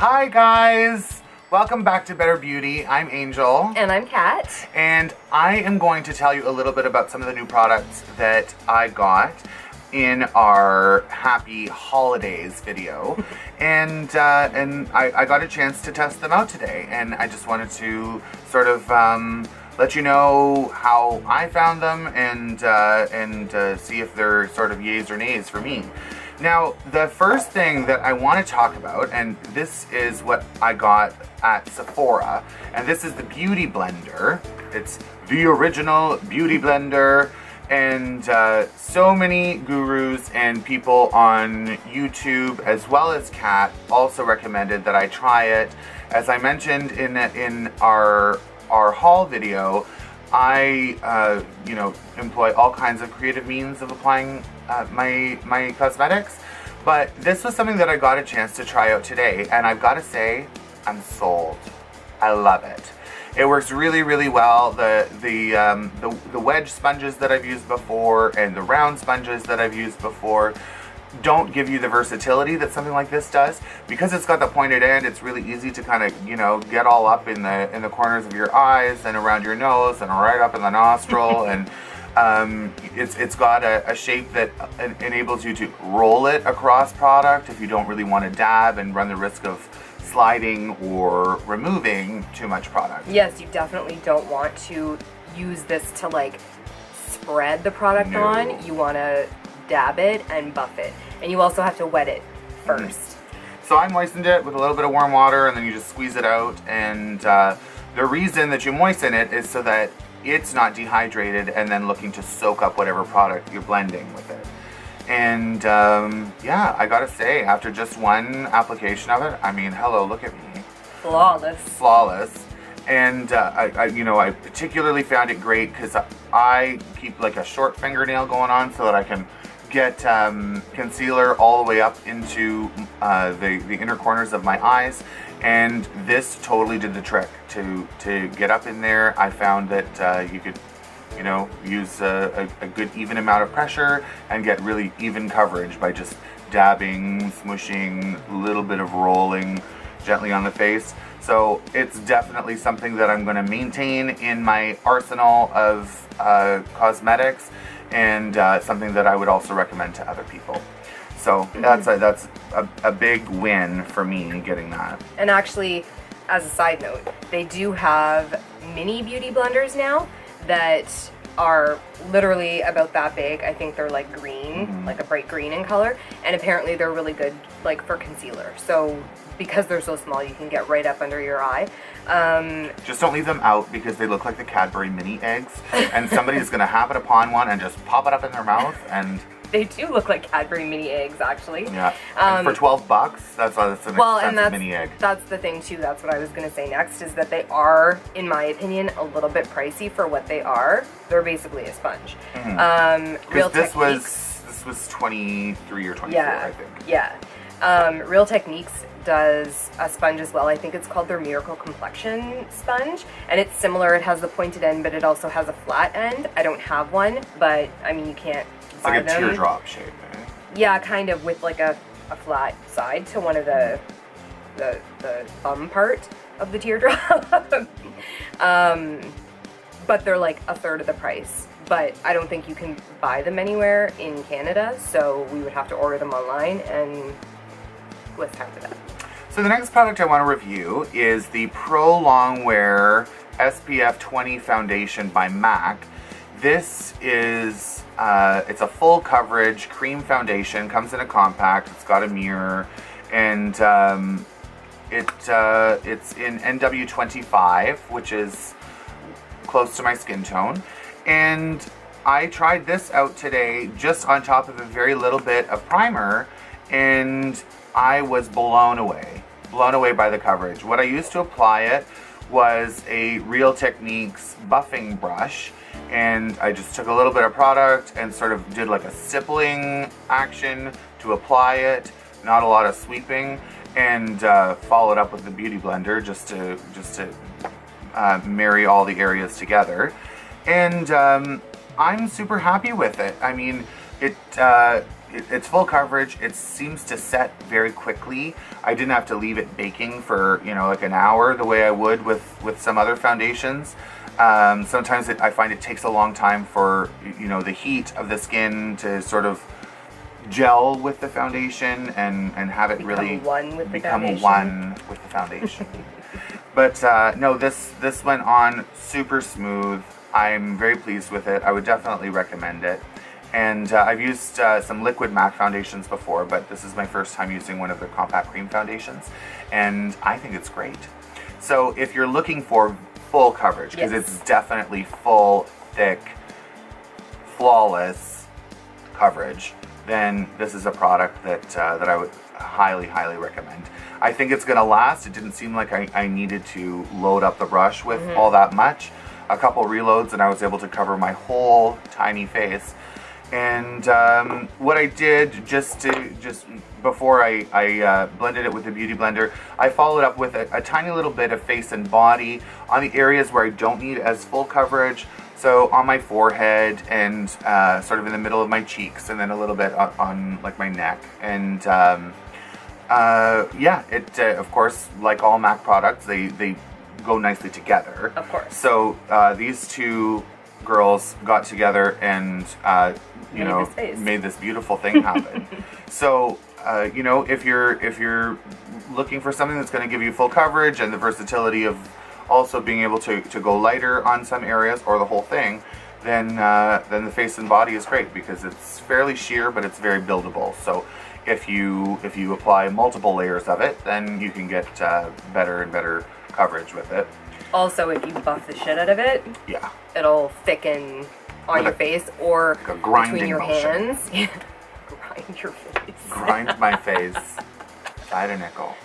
Hi guys! Welcome back to Better Beauty. I'm Angel. And I'm Kat. And I am going to tell you a little bit about some of the new products that I got in our Happy Holidays video. and I got a chance to test them out today. And I just wanted to sort of let you know how I found them and see if they're sort of yays or nays for me. Now, the first thing that I want to talk about, and this is what I got at Sephora, and this is the Beauty Blender. It's the original Beauty Blender, and so many gurus and people on YouTube, as well as Kat, also recommended that I try it. As I mentioned in our haul video, I employ all kinds of creative means of applying my cosmetics, but this was something that I got a chance to try out today, and I've got to say, I'm sold. I love it. It works really, really well. The wedge sponges that I've used before and the round sponges that I've used before don't give you the versatility that something like this does. Because it's got the pointed end, it's really easy to kind of, get all up in the corners of your eyes and around your nose and right up in the nostril. And it's got a shape that enables you to roll it across product if you don't really want to dab and run the risk of sliding or removing too much product. Yes, you definitely don't want to use this to like spread the product on. You want to dab it and buff it, and you also have to wet it first. So I moistened it with a little bit of warm water, and then you just squeeze it out. And the reason that you moisten it is so that it's not dehydrated and then looking to soak up whatever product you're blending with it. And yeah, I gotta say, after just one application of it, I mean, hello, look at me. Flawless. Flawless. And I particularly found it great because I keep like a short fingernail going on so that I can get concealer all the way up into the inner corners of my eyes, and this totally did the trick to get up in there. I found that you could use a good even amount of pressure and get really even coverage by just dabbing, smushing, a little bit of rolling gently on the face. So it's definitely something that I'm going to maintain in my arsenal of cosmetics, and something that I would also recommend to other people. So that's a big win for me getting that. And actually, as a side note, they do have mini beauty blenders now that are literally about that big. I think they're like green, like a bright green in color, and apparently they're really good like for concealer. So because they're so small, you can get right up under your eye. Just don't leave them out because they look like the Cadbury mini eggs, and somebody's gonna happen upon one and just pop it up in their mouth. And they do look like Cadbury mini eggs, actually. Yeah. And for $12, that's an expensive mini egg. That's the thing too. That's what I was gonna say next, is that they are, in my opinion, a little bit pricey for what they are. They're basically a sponge. Real this was 23 or 24, I think. Yeah. Real Techniques does a sponge as well. I think it's called their Miracle Complexion sponge, and it's similar. It has the pointed end, but it also has a flat end. I don't have one, but I mean, you can't buy them. It's like a teardrop shape, eh? Yeah, kind of, with like a flat side to one of the thumb part of the teardrop. But they're like a third of the price. But I don't think you can buy them anywhere in Canada, so we would have to order them online, and let's time for that. So the next product I want to review is the Pro Longwear SPF 20 Foundation by MAC. This is, it's a full coverage cream foundation, comes in a compact, it's got a mirror, and it's in NW25, which is close to my skin tone. And I tried this out today just on top of a very little bit of primer, and I was blown away by the coverage. What I used to apply it was a Real Techniques buffing brush, and I just took a little bit of product and sort of did like a stippling action to apply it, not a lot of sweeping, and followed up with the Beauty Blender just to marry all the areas together. And I'm super happy with it. I mean, it it's full coverage. It seems to set very quickly. I didn't have to leave it baking for, you know, like an hour the way I would with some other foundations. Sometimes I find it takes a long time for, you know, the heat of the skin to sort of gel with the foundation and have it really become one with the foundation. But no, this went on super smooth. I'm very pleased with it. I would definitely recommend it. And I've used some liquid MAC foundations before, but this is my first time using one of their compact cream foundations, and I think it's great. So if you're looking for full coverage, because it's definitely full, thick, flawless coverage, then this is a product that I would highly, highly recommend. I think it's going to last. It didn't seem like I needed to load up the brush with all that much. A couple reloads and I was able to cover my whole tiny face. And what I did just before I blended it with the Beauty Blender, I followed up with a tiny little bit of face and body on the areas where I don't need as full coverage. So on my forehead and sort of in the middle of my cheeks, and then a little bit on like my neck. And yeah, it of course, like all MAC products, they go nicely together. Of course. So these two girls got together and you know, made this beautiful thing happen. So you know, if you're looking for something that's going to give you full coverage and the versatility of also being able to go lighter on some areas or the whole thing, then the face and body is great because it's fairly sheer, but it's very buildable. So if you apply multiple layers of it, then you can get better and better coverage with it. Also, if you buff the shit out of it, yeah, it'll thicken on your face or like between your motion. hands. Grind your face. Grind my face. Fight a nickel.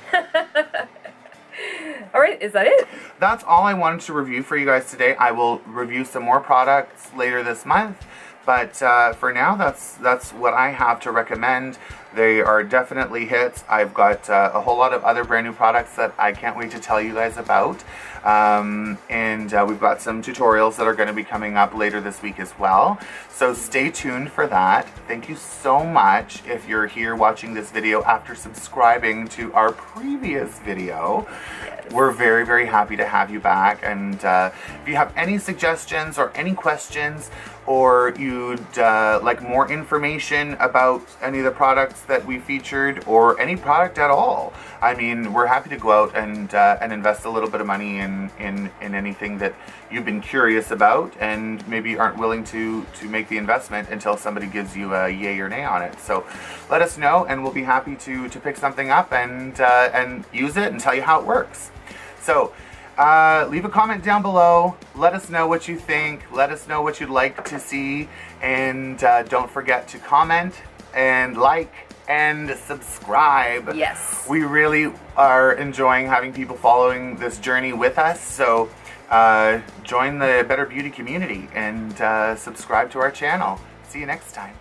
All right, is that it? That's all I wanted to review for you guys today. I will review some more products later this month, but for now, that's what I have to recommend. They are definitely hits. I've got a whole lot of other brand new products that I can't wait to tell you guys about. And we've got some tutorials that are going to be coming up later this week as well. So stay tuned for that. Thank you so much if you're here watching this video after subscribing to our previous video. Yes. We're very, very happy to have you back. And if you have any suggestions or any questions, or you'd like more information about any of the products that we featured, or any product at all, I mean, we're happy to go out and invest a little bit of money in anything that you've been curious about and maybe aren't willing to make the investment until somebody gives you a yay or nay on it. So let us know and we'll be happy to pick something up and use it and tell you how it works. So leave a comment down below. Let us know what you think. Let us know what you'd like to see. And don't forget to comment and like and subscribe. Yes. We really are enjoying having people following this journey with us. So join the Better Beauty community and subscribe to our channel. See you next time.